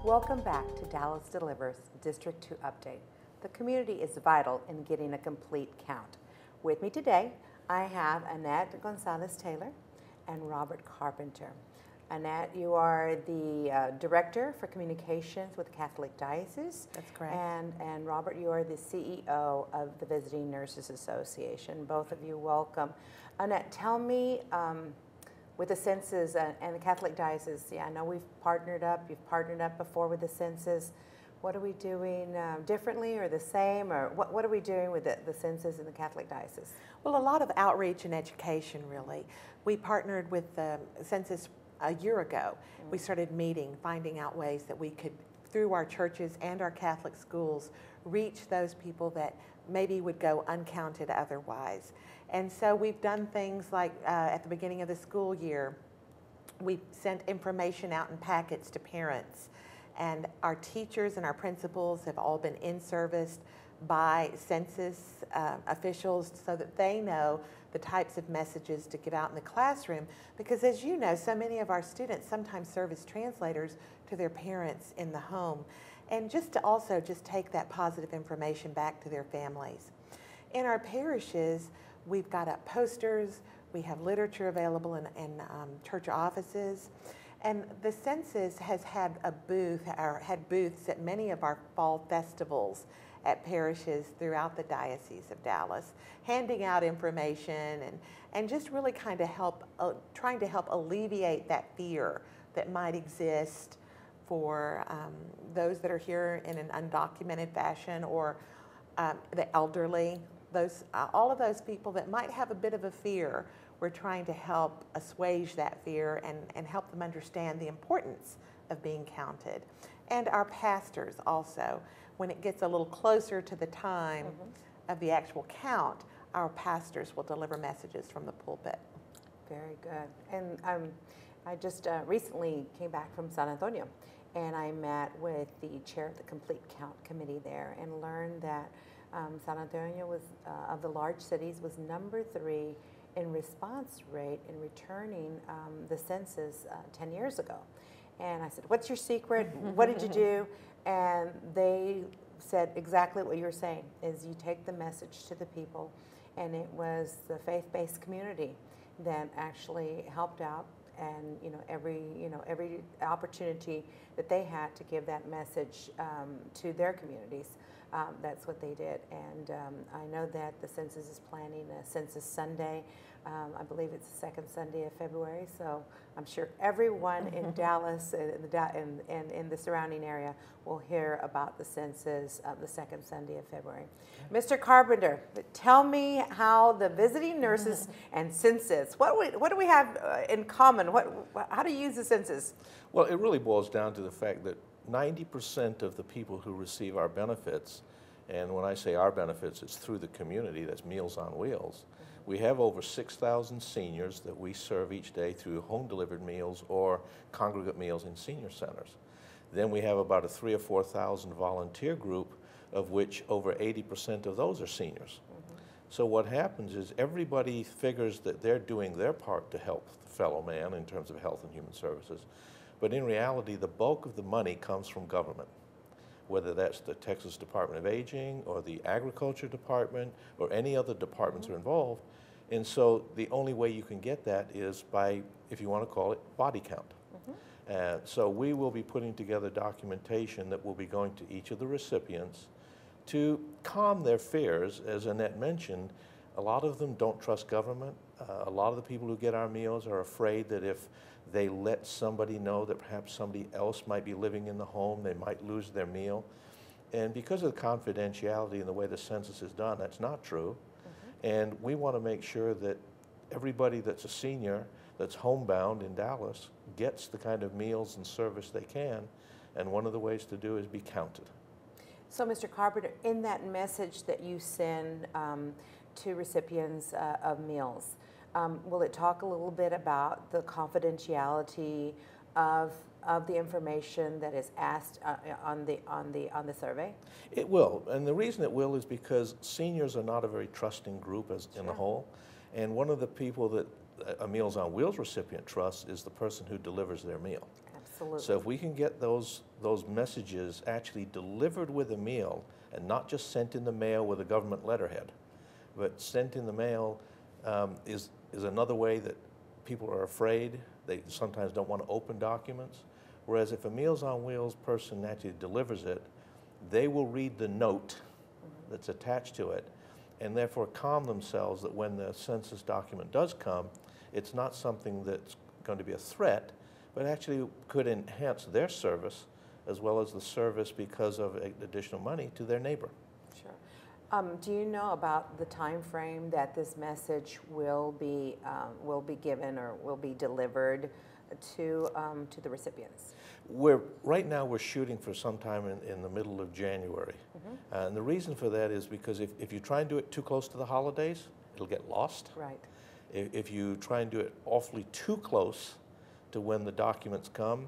Welcome back to Dallas Delivers District 2 Update. The community is vital in getting a complete count. With me today, I have Annette Gonzalez Taylor and Robert Carpenter. Annette, you are the Director for Communications with the Catholic Diocese. That's correct. And Robert, you are the CEO of the Visiting Nurses Association. Both of you, welcome. Annette, tell me, with the Census and the Catholic Diocese, yeah, I know we've partnered up. You've partnered up before with the Census. What are we doing differently or the same, or what are we doing with the Census and the Catholic Diocese? Well, a lot of outreach and education, really. We partnered with the Census a year ago. We started meeting, finding out ways that we could, through our churches and our Catholic schools, reach those people that maybe would go uncounted otherwise. And so we've done things like at the beginning of the school year, we sent information out in packets to parents. And our teachers and our principals have all been in-serviced by Census officials so that they know the types of messages to get out in the classroom. Because as you know, so many of our students sometimes serve as translators to their parents in the home. And just to also just take that positive information back to their families. In our parishes, we've got up posters, we have literature available in church offices. And the Census has had a booth, or had booths at many of our fall festivals at parishes throughout the Diocese of Dallas, handing out information and just really kind of trying to help alleviate that fear that might exist for those that are here in an undocumented fashion, or the elderly, all of those people that might have a bit of a fear. We're trying to help assuage that fear and help them understand the importance of being counted. And our pastors also, when it gets a little closer to the time of the actual count, our pastors will deliver messages from the pulpit. Very good. And I just recently came back from San Antonio, and I met with the chair of the Complete Count Committee there and learned that San Antonio was, of the large cities, was number 3 in response rate in returning the census 10 years ago. And I said, what's your secret? What did you do? And they said exactly what you were saying, is you take the message to the people. And it was the faith-based community that actually helped out, and every opportunity that they had to give that message to their communities, that's what they did. And I know that the Census is planning a Census Sunday. I believe it's the second Sunday of February, so I'm sure everyone in Dallas and in the surrounding area will hear about the Census the second Sunday of February. Mr. Carpenter, tell me how the Visiting Nurses and Census, what do we have in common? How do you use the Census? Well, it really boils down to the fact that 90% of the people who receive our benefits, and when I say our benefits, it's through the community, that's Meals on Wheels. We have over 6,000 seniors that we serve each day through home-delivered meals or congregate meals in senior centers. Then we have about a 3,000 or 4,000 volunteer group, of which over 80% of those are seniors. So what happens is everybody figures that they're doing their part to help the fellow man in terms of health and human services. But in reality, the bulk of the money comes from government, whether that's the Texas Department of Aging or the Agriculture Department or any other departments are involved. And so the only way you can get that is by, if you want to call it, body count. So we will be putting together documentation that will be going to each of the recipients to calm their fears. As Annette mentioned, a lot of them don't trust government. A lot of the people who get our meals are afraid that if they let somebody know that perhaps somebody else might be living in the home, they might lose their meal. And because of the confidentiality and the way the census is done, that's not true. And we want to make sure that everybody that's a senior that's homebound in Dallas gets the kind of meals and service they can. And one of the ways to do is be counted. So, Mr. Carpenter, in that message that you send to recipients of meals, will it talk a little bit about the confidentiality of the information that is asked on the survey? It will, and the reason it will is because seniors are not a very trusting group in the whole, and one of the people that a Meals on Wheels recipient trusts is the person who delivers their meal. Absolutely. So if we can get those messages actually delivered with a meal and not just sent in the mail with a government letterhead, but sent in the mail is another way that people are afraid. They sometimes don't want to open documents. Whereas if a Meals on Wheels person actually delivers it, they will read the note that's attached to it and therefore calm themselves that when the census document does come, it's not something that's going to be a threat, but actually could enhance their service as well as the service because of additional money to their neighbor. Sure. Do you know about the time frame that this message will be given or will be delivered to the recipients? Right now we're shooting for sometime in the middle of January. And the reason for that is because if you try and do it too close to the holidays, it'll get lost. Right. If you try and do it awfully too close to when the documents come,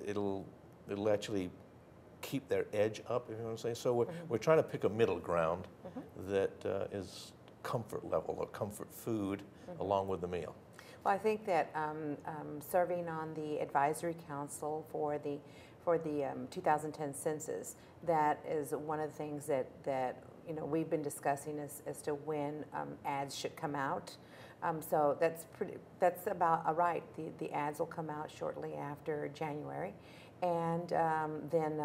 it'll actually keep their edge up, if you want to say. So we're trying to pick a middle ground that is comfort level or comfort food along with the meal. Well, I think that serving on the advisory council for the 2010 census, that is one of the things that we've been discussing as to when ads should come out. So that's about right. The ads will come out shortly after January, and then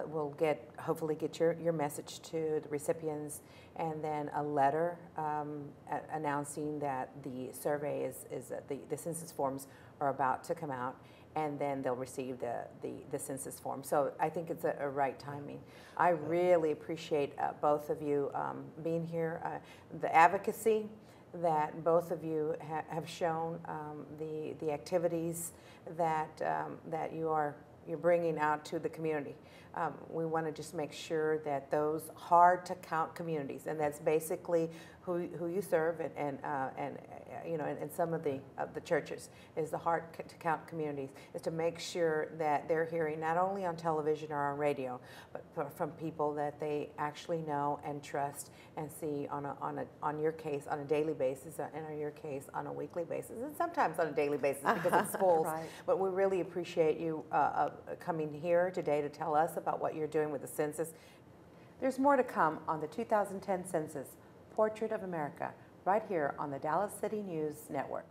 we'll hopefully get your message to the recipients, and then a letter announcing that the survey the census forms are about to come out, and then they'll receive the census form. So I think it's a right timing. I really appreciate both of you being here, the advocacy that both of you have shown, the activities that you're bringing out to the community. We want to just make sure that those hard to count communities, and that's basically who you serve, and some of the churches is the hard to count communities, is to make sure that they're hearing not only on television or on radio, but from people that they actually know and trust and see on your case on a daily basis, and on your case on a weekly basis, and sometimes on a daily basis because it's schools. Right. But we really appreciate you coming here today to tell us about what you're doing with the census. There's more to come on the 2010 Census, Portrait of America, right here on the Dallas City News Network.